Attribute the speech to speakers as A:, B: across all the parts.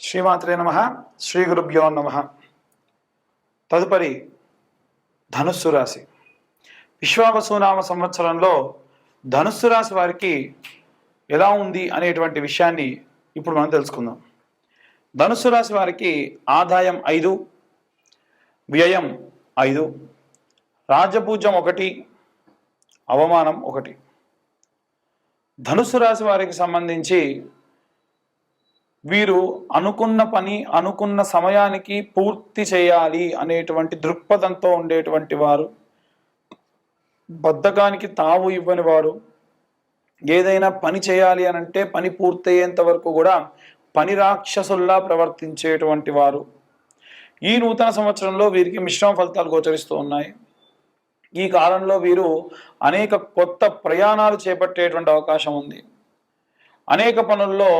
A: శ్రీమాత్రే నమః. శ్రీ గురుభ్యో నమః. తదుపరి ధనుస్సు రాశి. విశ్వావసునామ సంవత్సరంలో ధనుస్సు రాశి వారికి ఎలా ఉంది అనేటువంటి విషయాన్ని ఇప్పుడు మనం తెలుసుకుందాం. ధనుస్సు రాశి వారికి ఆదాయం 5, వ్యయం 5, రాజపూజ్యం 1, అవమానం 1. ధనుస్సు రాశి వారికి సంబంధించి వీరు అనుకున్న పని అనుకున్న సమయానికి పూర్తి చేయాలి అనేటువంటి దృక్పథంతో ఉండేటువంటి వారు, బద్ధకానికి తావు ఇవ్వని వారు. ఏదైనా పని చేయాలి అని అంటే పని పూర్తయ్యేంత వరకు కూడా పని రాక్షసుల్లా ప్రవర్తించేటువంటి వారు. ఈ నూతన సంవత్సరంలో వీరికి మిశ్రమ ఫలితాలు గోచరిస్తూ ఉన్నాయి. ఈ కాలంలో వీరు అనేక కొత్త ప్రయాణాలు చేపట్టేటువంటి అవకాశం ఉంది. అనేక పనుల్లో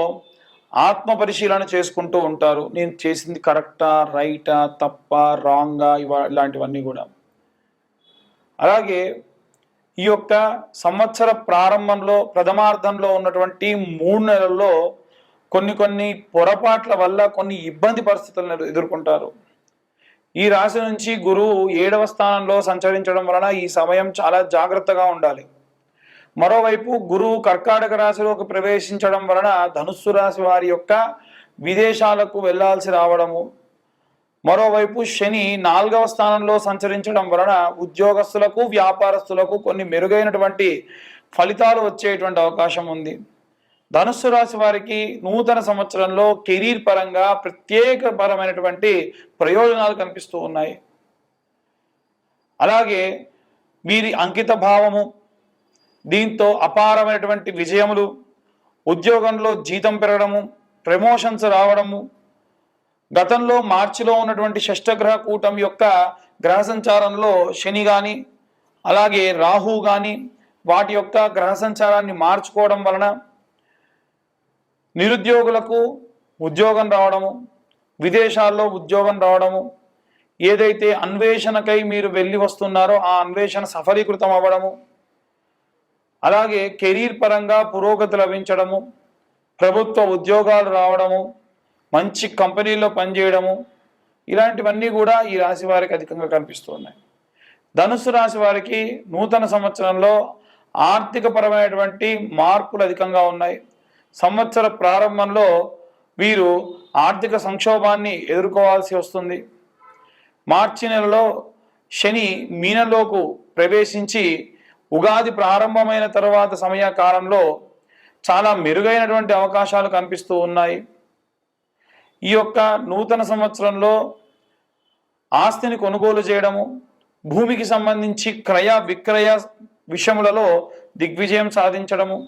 A: ఆత్మ పరిశీలన చేసుకుంటూ ఉంటారు. నేను చేసింది కరెక్టా, రైటా, తప్ప, రాంగా, ఇలాంటివన్నీ కూడా. అలాగే ఈ యొక్క సంవత్సర ప్రారంభంలో ప్రథమార్థంలో ఉన్నటువంటి 3 నెలల్లో కొన్ని పొరపాట్ల వల్ల కొన్ని ఇబ్బంది పరిస్థితులను ఎదుర్కొంటారు. ఈ రాశి నుంచి గురువు 7వ స్థానంలో సంచరించడం వలన ఈ సమయం చాలా జాగ్రత్తగా ఉండాలి. మరోవైపు గురువు కర్కాటక రాశిలోకి ప్రవేశించడం వలన ధనుస్సు రాశి వారి యొక్క విదేశాలకు వెళ్లాల్సి రావడము, మరోవైపు శని 4వ స్థానంలో సంచరించడం వలన ఉద్యోగస్తులకు వ్యాపారస్తులకు కొన్ని మెరుగైనటువంటి ఫలితాలు వచ్చేటువంటి అవకాశం ఉంది. ధనుస్సు రాశి వారికి నూతన సంవత్సరంలో కెరీర్ పరంగా ప్రత్యేకపరమైనటువంటి ప్రయోజనాలు కనిపిస్తూ ఉన్నాయి. అలాగే వీరి అంకిత భావము, దీంతో అపారమైనటువంటి విజయములు, ఉద్యోగంలో జీతం పెరగడము, ప్రమోషన్స్ రావడము, గతంలో మార్చిలో ఉన్నటువంటి షష్టగ్రహ కూటమి యొక్క గ్రహ సంచారంలో శని కానీ అలాగే రాహు కానీ వాటి యొక్క గ్రహ సంచారాన్ని మార్చుకోవడం వలన నిరుద్యోగులకు ఉద్యోగం రావడము, విదేశాల్లో ఉద్యోగం రావడము, ఏదైతే అన్వేషణకై మీరు వెళ్ళి వస్తున్నారో ఆ అన్వేషణ సఫలీకృతం అవ్వడము, అలాగే కెరీర్ పరంగా పురోగతి లభించడము, ప్రభుత్వ ఉద్యోగాలు రావడము, మంచి కంపెనీల్లో పనిచేయడము, ఇలాంటివన్నీ కూడా ఈ రాశి వారికి అధికంగా కనిపిస్తున్నాయి. ధనుస్సు రాశి వారికి నూతన సంవత్సరంలో ఆర్థిక పరమైనటువంటి మార్పులు అధికంగా ఉన్నాయి. సంవత్సర ప్రారంభంలో వీరు ఆర్థిక సంక్షోభాన్ని ఎదుర్కోవాల్సి వస్తుంది. మార్చి నెలలో శని మీనంలోకి ప్రవేశించి ఉగాది ప్రారంభమైన తర్వాత సమయకాలంలో చాలా మెరుగైనటువంటి అవకాశాలు కనిపిస్తూ ఉన్నాయి. ఈ యొక్క నూతన సంవత్సరంలో ఆస్తిని కొనుగోలు చేయడము, భూమికి సంబంధించి క్రయ విక్రయ విషయములలో దిగ్విజయం సాధించడము,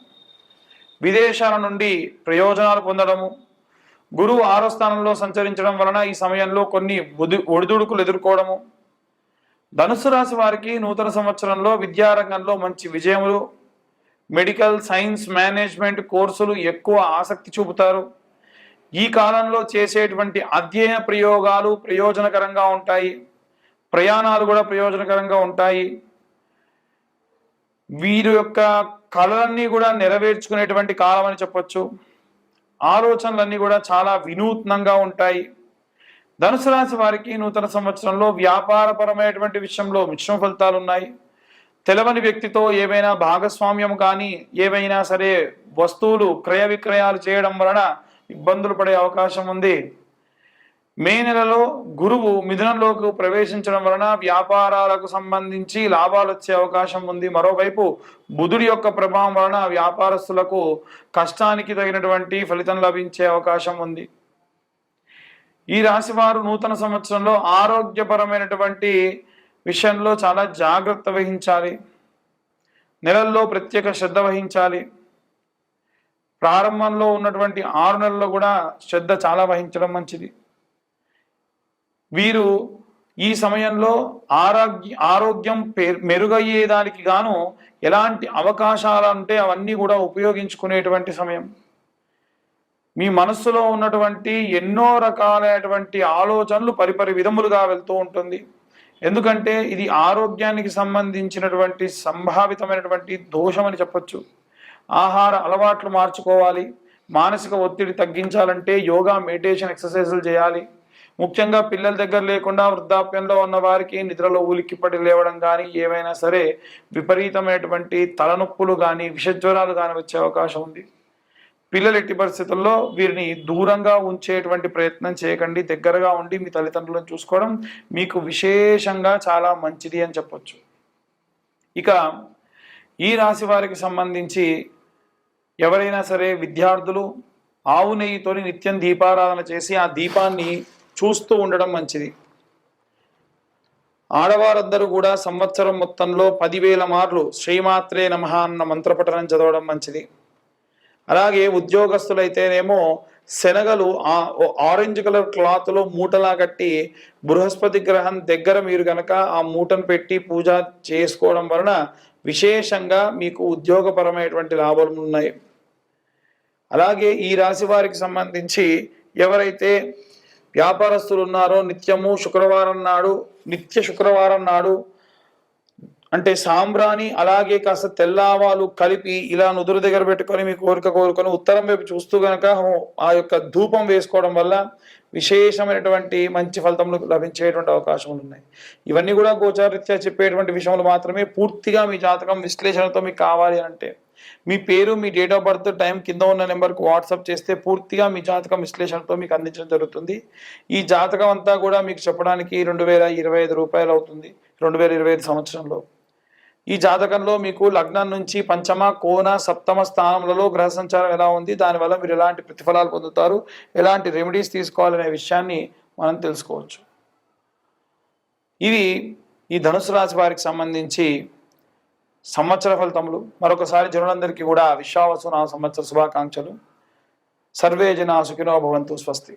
A: విదేశాల నుండి ప్రయోజనాలు పొందడము, గురువు 6వ స్థానంలో సంచరించడం వలన ఈ సమయంలో కొన్ని ఒడిదుడుకులు ఎదుర్కోవడము. ధనుస్సు రాశి వారికి నూతన సంవత్సరంలో విద్యారంగంలో మంచి విజయములు, మెడికల్, సైన్స్, మేనేజ్మెంట్ కోర్సులు ఎక్కువ ఆసక్తి చూపుతారు. ఈ కాలంలో చేసేటువంటి అధ్యయన ప్రయోగాలు ప్రయోజనకరంగా ఉంటాయి. ప్రయాణాలు కూడా ప్రయోజనకరంగా ఉంటాయి. వీరి యొక్క కళలన్నీ కూడా నెరవేర్చుకునేటువంటి కాలం అని చెప్పొచ్చు. ఆలోచనలన్నీ కూడా చాలా వినూత్నంగా ఉంటాయి. ధనుసు రాశి వారికి నూతన సంవత్సరంలో వ్యాపారపరమైనటువంటి విషయంలో మిశ్రమ ఫలితాలు ఉన్నాయి. తెలవని వ్యక్తితో ఏవైనా భాగస్వామ్యం కానీ ఏవైనా సరే వస్తువులు క్రయ విక్రయాలు చేయడం వలన ఇబ్బందులు పడే అవకాశం ఉంది. మే నెలలో గురువు మిథునంలోకి ప్రవేశించడం వలన వ్యాపారాలకు సంబంధించి లాభాలు వచ్చే అవకాశం ఉంది. మరోవైపు బుధుడి యొక్క ప్రభావం వలన వ్యాపారస్తులకు కష్టానికి తగినటువంటి ఫలితం లభించే అవకాశం ఉంది. ఈ రాశి వారు నూతన సంవత్సరంలో ఆరోగ్యపరమైనటువంటి విషయంలో చాలా జాగ్రత్త వహించాలి. నెలల్లో ప్రత్యేక శ్రద్ధ వహించాలి. ప్రారంభంలో ఉన్నటువంటి 6 నెలల్లో కూడా శ్రద్ధ చాలా వహించడం మంచిది. వీరు ఈ సమయంలో ఆరోగ్యం మెరుగయ్యేదానికి గాను ఎలాంటి అవకాశాలు ఉంటే అవన్నీ కూడా ఉపయోగించుకునేటువంటి సమయం. మీ మనస్సులో ఉన్నటువంటి ఎన్నో రకాలైనటువంటి ఆలోచనలు పరిపరి విధములుగా వెళ్తూ ఉంటుంది. ఎందుకంటే ఇది ఆరోగ్యానికి సంబంధించినటువంటి సంభావితమైనటువంటి దోషం అని చెప్పొచ్చు. ఆహార అలవాట్లు మార్చుకోవాలి, మానసిక ఒత్తిడి తగ్గించాలంటే యోగా, మెడిటేషన్, ఎక్సర్సైజులు చేయాలి. ముఖ్యంగా పిల్లల దగ్గర లేకుండా వృద్ధాప్యంలో ఉన్న వారికి నిద్రలో ఉలిక్కిపడి లేవడం కానీ, ఏవైనా సరే విపరీతమైనటువంటి తలనొప్పులు కానీ, విషజ్వరాలు కానీ వచ్చే అవకాశం ఉంది. పిల్లలు ఎట్టి పరిస్థితుల్లో వీరిని దూరంగా ఉంచేటువంటి ప్రయత్నం చేయకండి. దగ్గరగా ఉండి మీ తల్లిదండ్రులను చూసుకోవడం మీకు విశేషంగా చాలా మంచిది అని చెప్పొచ్చు. ఇక ఈ రాశి వారికి సంబంధించి ఎవరైనా సరే విద్యార్థులు ఆవు నెయ్యితో నిత్యం దీపారాధన చేసి ఆ దీపాన్ని చూస్తూ ఉండడం మంచిది. ఆడవారందరూ కూడా సంవత్సరం మొత్తంలో 10,000 మార్లు శ్రీమాత్రే నమః అన్న మంత్రపఠనం చదవడం మంచిది. అలాగే ఉద్యోగస్తులైతేనేమో శనగలు ఆరెంజ్ కలర్ క్లాత్లో మూటలా కట్టి బృహస్పతి గ్రహం దగ్గర మీరు గనక ఆ మూటను పెట్టి పూజ చేసుకోవడం వలన విశేషంగా మీకు ఉద్యోగపరమైనటువంటి లాభాలు ఉన్నాయి. అలాగే ఈ రాశి వారికి సంబంధించి ఎవరైతే వ్యాపారస్తులు ఉన్నారో నిత్యము నిత్య శుక్రవారం నాడు అంటే సాంబ్రాణి అలాగే కాస్త తెల్లావాలు కలిపి ఇలా నుదురు దగ్గర పెట్టుకొని మీ కోరుకొని ఉత్తరం వైపు చూస్తూ గనక ఆ యొక్క ధూపం వేసుకోవడం వల్ల విశేషమైనటువంటి మంచి ఫలితములు లభించేటువంటి అవకాశములు ఉన్నాయి. ఇవన్నీ కూడా గోచారరీత్యా చెప్పేటువంటి విషయములు మాత్రమే. పూర్తిగా మీ జాతకం విశ్లేషణతో మీకు కావాలి అంటే మీ పేరు, మీ డేట్ ఆఫ్ బర్త్, టైం కింద ఉన్న నెంబర్కు వాట్సాప్ చేస్తే పూర్తిగా మీ జాతకం విశ్లేషణతో మీకు అందించడం జరుగుతుంది. ఈ జాతకం అంతా కూడా మీకు చెప్పడానికి 2,025 రూపాయలు అవుతుంది 2025 సంవత్సరంలో. ఈ జాతకంలో మీకు లగ్నం నుంచి పంచమ, కోణ, సప్తమ స్థానములలో గ్రహ సంచారం ఎలా ఉంది, దానివల్ల మీరు ఎలాంటి ప్రతిఫలాలు పొందుతారు, ఎలాంటి రెమెడీస్ తీసుకోవాలనే విషయాన్ని మనం తెలుసుకోవచ్చు. ఇవి ఈ ధనుసు రాశి వారికి సంబంధించి సంవత్సర ఫలితములు. మరొకసారి జనులందరికీ కూడా విశ్వావసు నామ సంవత్సర శుభాకాంక్షలు. సర్వే జనా సుఖినో భవంతు. స్వస్తి.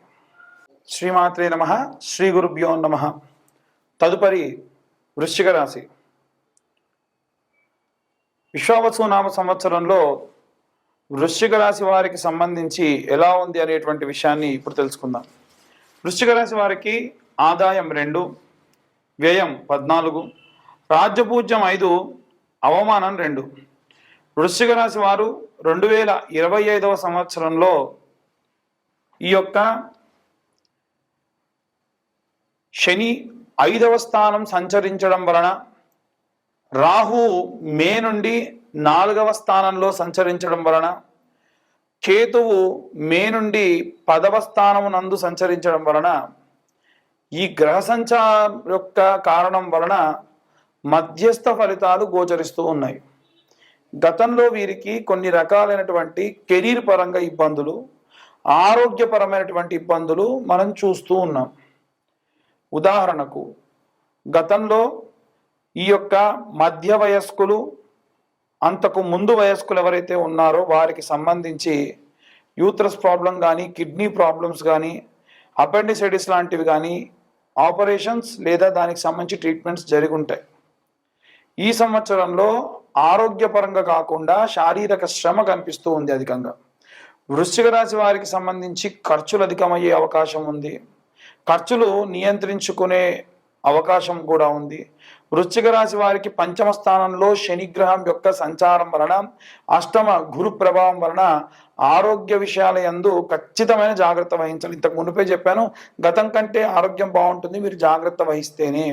A: శ్రీమాత్రే నమః. శ్రీ గురుభ్యో నమః. తదుపరి వృశ్చిక రాశి. విశ్వావసు నామ సంవత్సరంలో వృశ్చిక రాశి వారికి సంబంధించి ఎలా ఉంది అనేటువంటి విషయాన్ని ఇప్పుడు తెలుసుకుందాం. వృశ్చిక రాశి వారికి ఆదాయం 2, వ్యయం 14, రాజ్యపూజ్యం 5, అవమానం 2. వృశ్చిక రాశి వారు 2025వ సంవత్సరంలో ఈ యొక్క శని 5వ స్థానం సంచరించడం వలన, రాహు మే నుండి 4వ స్థానంలో సంచరించడం వలన, కేతువు మే నుండి 10వ స్థానమునందు సంచరించడం వలన, ఈ గ్రహ సంచారం యొక్క కారణం వలన మధ్యస్థ ఫలితాలు గోచరిస్తూ ఉన్నాయి. గతంలో వీరికి కొన్ని రకాలైనటువంటి కెరీర్ పరంగా ఇబ్బందులు, ఆరోగ్యపరమైనటువంటి ఇబ్బందులు మనం చూస్తూ ఉన్నాం. ఉదాహరణకు గతంలో ఈ యొక్క మధ్య వయస్కులు, అంతకు ముందు వయస్కులు ఎవరైతే ఉన్నారో వారికి సంబంధించి యూత్రస్ ప్రాబ్లం కానీ, కిడ్నీ ప్రాబ్లమ్స్ కానీ, అపెండిసైటిస్ లాంటివి కానీ ఆపరేషన్స్ లేదా దానికి సంబంధించి ట్రీట్మెంట్స్ జరిగి ఉంటాయి. ఈ సంవత్సరంలో ఆరోగ్యపరంగా కాకుండా శారీరక శ్రమ కనిపిస్తూ ఉంది అధికంగా. వృశ్చిక రాశి వారికి సంబంధించి ఖర్చులు అధికమయ్యే అవకాశం ఉంది. ఖర్చులు నియంత్రించుకునే అవకాశం కూడా ఉంది. వృశ్చిక రాశి వారికి పంచమ స్థానంలో శనిగ్రహం యొక్క సంచారం వలన, అష్టమ గురు ప్రభావం వలన ఆరోగ్య విషయాల యందు ఖచ్చితమైన జాగ్రత్త వహించాలి. ఇంతకు మునిపే చెప్పాను, గతం కంటే ఆరోగ్యం బాగుంటుంది మీరు జాగ్రత్త వహిస్తేనే.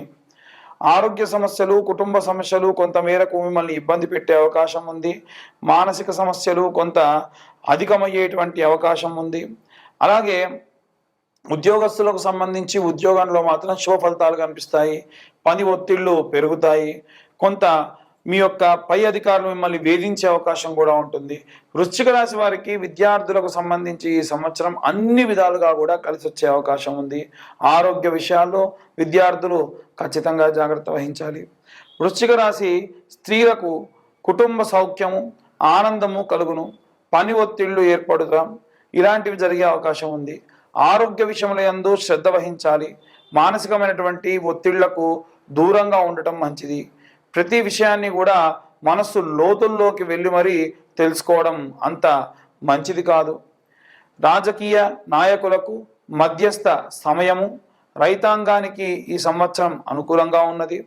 A: ఆరోగ్య సమస్యలు, కుటుంబ సమస్యలు కొంతమేరకు మిమ్మల్ని ఇబ్బంది పెట్టే అవకాశం ఉంది. మానసిక సమస్యలు కొంత అధికమయ్యేటువంటి అవకాశం ఉంది. అలాగే ఉద్యోగస్తులకు సంబంధించి ఉద్యోగంలో మాత్రం శుభ ఫలితాలు కనిపిస్తాయి. పని ఒత్తిళ్లు పెరుగుతాయి. కొంత మీ యొక్క పై అధికారులు మిమ్మల్ని వేధించే అవకాశం కూడా ఉంటుంది. వృశ్చిక రాశి వారికి విద్యార్థులకు సంబంధించి ఈ సంవత్సరం అన్ని విధాలుగా కూడా కలిసి వచ్చే అవకాశం ఉంది. ఆరోగ్య విషయాల్లో విద్యార్థులు ఖచ్చితంగా జాగ్రత్త వహించాలి. వృశ్చిక రాశి స్త్రీలకు కుటుంబ సౌఖ్యము, ఆనందము కలుగును. పని ఒత్తిళ్లు ఏర్పడుతాం, ఇలాంటివి జరిగే అవకాశం ఉంది. ఆరోగ్య విషయంలో యందు శ్రద్ధ వహించాలి. మానసికమైనటువంటి ఒత్తిళ్లకు దూరంగా ఉండటం మంచిది. ప్రతి విషయాన్ని కూడా మనస్సు లోతుల్లోకి వెళ్ళి మరీ తెలుసుకోవడం అంత మంచిది కాదు. రాజకీయ నాయకులకు మధ్యస్థ సమయము, రైతాంగానికి ఈ సంవత్సరం అనుకూలంగా ఉన్నది.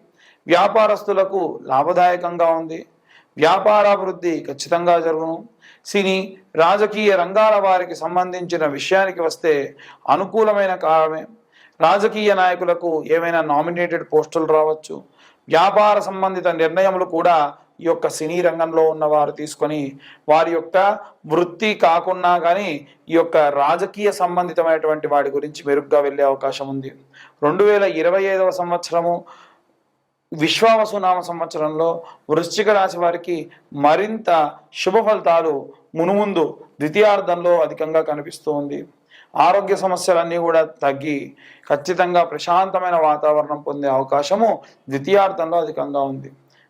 A: వ్యాపారస్తులకు లాభదాయకంగా ఉంది. వ్యాపారాభివృద్ధి ఖచ్చితంగా జరుగును. సినీ రాజకీయ రంగాల వారికి సంబంధించిన విషయానికి వస్తే అనుకూలమైన కాలమే. రాజకీయ నాయకులకు ఏమైనా నామినేటెడ్ పోస్టులు రావచ్చు. వ్యాపార సంబంధిత నిర్ణయములు కూడా ఈ యొక్క సినీ రంగంలో ఉన్నవారు తీసుకొని వారి యొక్క వృత్తి కాకున్నా కానీ ఈ యొక్క రాజకీయ సంబంధితమైనటువంటి వాటి గురించి మెరుగ్గా వెళ్ళే అవకాశం ఉంది. 2025వ సంవత్సరము విశ్వావసునామ సంవత్సరంలో వృశ్చిక రాశి వారికి మరింత శుభ ఫలితాలు మునుముందు ద్వితీయార్థంలో అధికంగా కనిపిస్తూ ఉంది. ఆరోగ్య సమస్యలన్నీ కూడా తగ్గి ఖచ్చితంగా ప్రశాంతమైన వాతావరణం పొందే అవకాశము ద్వితీయార్థంలో అధికంగా ఉంది.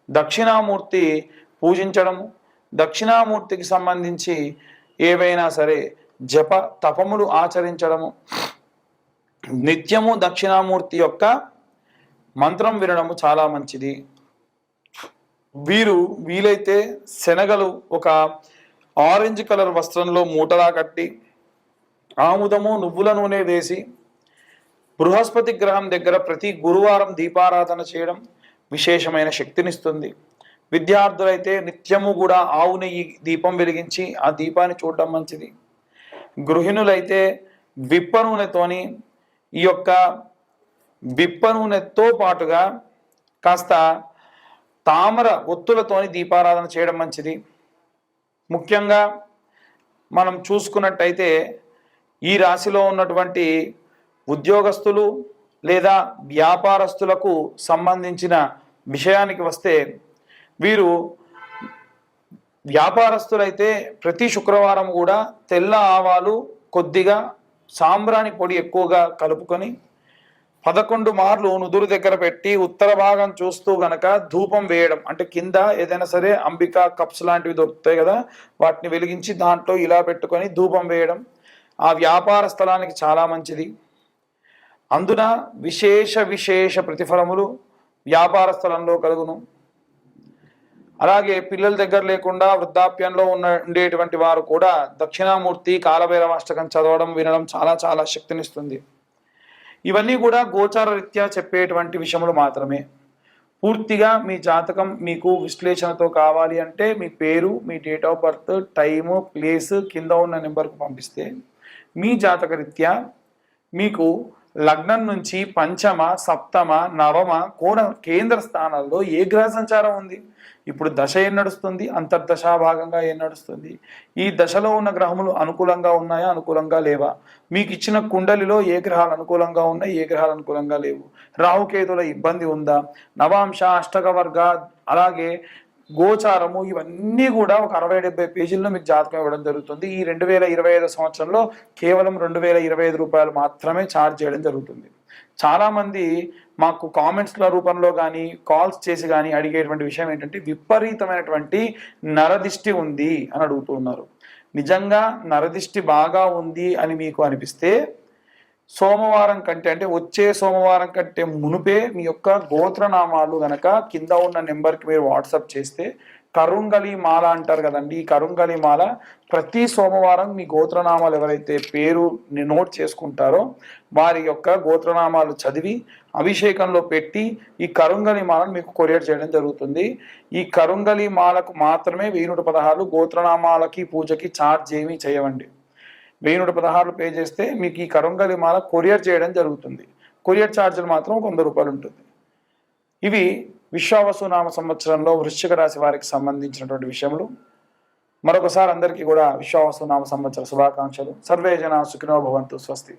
A: దక్షిణామూర్తి పూజించడము, దక్షిణామూర్తికి సంబంధించి ఏవైనా సరే జప తపములు ఆచరించడము, నిత్యము దక్షిణామూర్తి యొక్క మంత్రం వినడము చాలా మంచిది. వీలైతే శనగలు ఒక ఆరెంజ్ కలర్ వస్త్రంలో మూటలా కట్టి ఆముదము నువ్వుల నూనె వేసి బృహస్పతి గ్రహం దగ్గర ప్రతి గురువారం దీపారాధన చేయడం విశేషమైన శక్తినిస్తుంది. విద్యార్థులైతే నిత్యము కూడా ఆవు నెయ్యి దీపం వెలిగించి ఆ దీపాన్ని చూడడం మంచిది. గృహిణులైతే విప్ప నూనెతోని ఈ యొక్క విప్ప నూనెతో పాటుగా కాస్త తామర ఒత్తులతోని దీపారాధన చేయడం మంచిది. ముఖ్యంగా మనం చూసుకున్నట్టయితే ఈ రాశిలో ఉన్నటువంటి ఉద్యోగస్తులు లేదా వ్యాపారస్తులకు సంబంధించిన విషయానికి వస్తే వీరు వ్యాపారస్తులైతే ప్రతి శుక్రవారం కూడా తెల్ల ఆవాలు కొద్దిగా సాంబ్రాణి పొడి ఎక్కువగా కలుపుకొని 11 మార్లు నుదురు దగ్గర పెట్టి ఉత్తర భాగం చూస్తూ గనక ధూపం వేయడం, అంటే కింద ఏదైనా సరే అంబికా కప్స్ లాంటివి దొరుకుతాయి కదా, వాటిని వెలిగించి దాంట్లో ఇలా పెట్టుకొని ధూపం వేయడం ఆ వ్యాపార స్థలానికి చాలా మంచిది. అందున విశేష ప్రతిఫలములు వ్యాపార స్థలంలో కలుగును. అలాగే పిల్లల దగ్గర లేకుండా వృద్ధాప్యంలో ఉండేటువంటి వారు కూడా దక్షిణామూర్తి కాలభైరవ అష్టకం చదవడం వినడం చాలా శక్తినిస్తుంది. ఇవన్నీ కూడా గోచార రీత్యా చెప్పేటువంటి విషయములు మాత్రమే. పూర్తిగా మీ జాతకం మీకు విశ్లేషణతో కావాలి అంటే మీ పేరు, మీ date of birth, time, place కింద ఉన్న నెంబర్కు పంపిస్తే మీ జాతక రీత్యా మీకు లగ్నం నుంచి పంచమ, సప్తమ, నవమ కోణ కేంద్ర స్థానాల్లో ఏ గ్రహ సంచారం ఉంది, ఇప్పుడు దశ ఏం నడుస్తుంది, అంతర్దశా భాగంగా ఏం నడుస్తుంది, ఈ దశలో ఉన్న గ్రహములు అనుకూలంగా ఉన్నాయా, అనుకూలంగా లేవా, మీకు ఇచ్చిన కుండలిలో ఏ గ్రహాలు అనుకూలంగా ఉన్నాయి, ఏ గ్రహాలు అనుకూలంగా లేవు, రాహుకేతుల ఇబ్బంది ఉందా, నవాంశ, అష్టక వర్గ, అలాగే గోచారము, ఇవన్నీ కూడా ఒక 60-70 పేజీల్లో మీకు జాతకం ఇవ్వడం జరుగుతుంది. ఈ 2025 సంవత్సరంలో కేవలం 2025 రూపాయలు మాత్రమే ఛార్జ్ చేయడం జరుగుతుంది. చాలామంది మాకు కామెంట్స్ల రూపంలో కానీ కాల్స్ చేసి కానీ అడిగేటువంటి విషయం ఏంటంటే విపరీతమైనటువంటి నరదిష్టి ఉంది అని అడుగుతున్నారు. నిజంగా నరదిష్టి బాగా ఉంది అని మీకు అనిపిస్తే సోమవారం కంటే, అంటే వచ్చే సోమవారం కంటే మునుపే మీ యొక్క గోత్రనామాలు గనక కింద ఉన్న నెంబర్కి మీరు వాట్సాప్ చేస్తే కరుంగలి మాల అంటారు కదండి, ఈ కరుంగలి మాల ప్రతి సోమవారం మీ గోత్రనామాలు ఎవరైతే పేరు నోట్ చేసుకుంటారో వారి యొక్క గోత్రనామాలు చదివి అభిషేకంలో పెట్టి ఈ కరుంగలి మాలను మీకు కొరియర్ చేయడం జరుగుతుంది. ఈ కరుంగలి మాలకు మాత్రమే 1116 గోత్రనామాలకి పూజకి ఛార్జ్ ఏమీ చేయవండి. 1116 పే చేస్తే మీకు ఈ కరుంగలి మాల కొరియర్ చేయడం జరుగుతుంది. కొరియర్ ఛార్జీలు మాత్రం 100 రూపాయలు ఉంటుంది. ఇవి విశ్వావసునామ సంవత్సరంలో వృశ్చిక రాశి వారికి సంబంధించినటువంటి విషయములు. మరొకసారి అందరికీ కూడా విశ్వావసునామ సంవత్సర శుభాకాంక్షలు. సర్వే జనా సుఖినో భవంతు. స్వస్తి.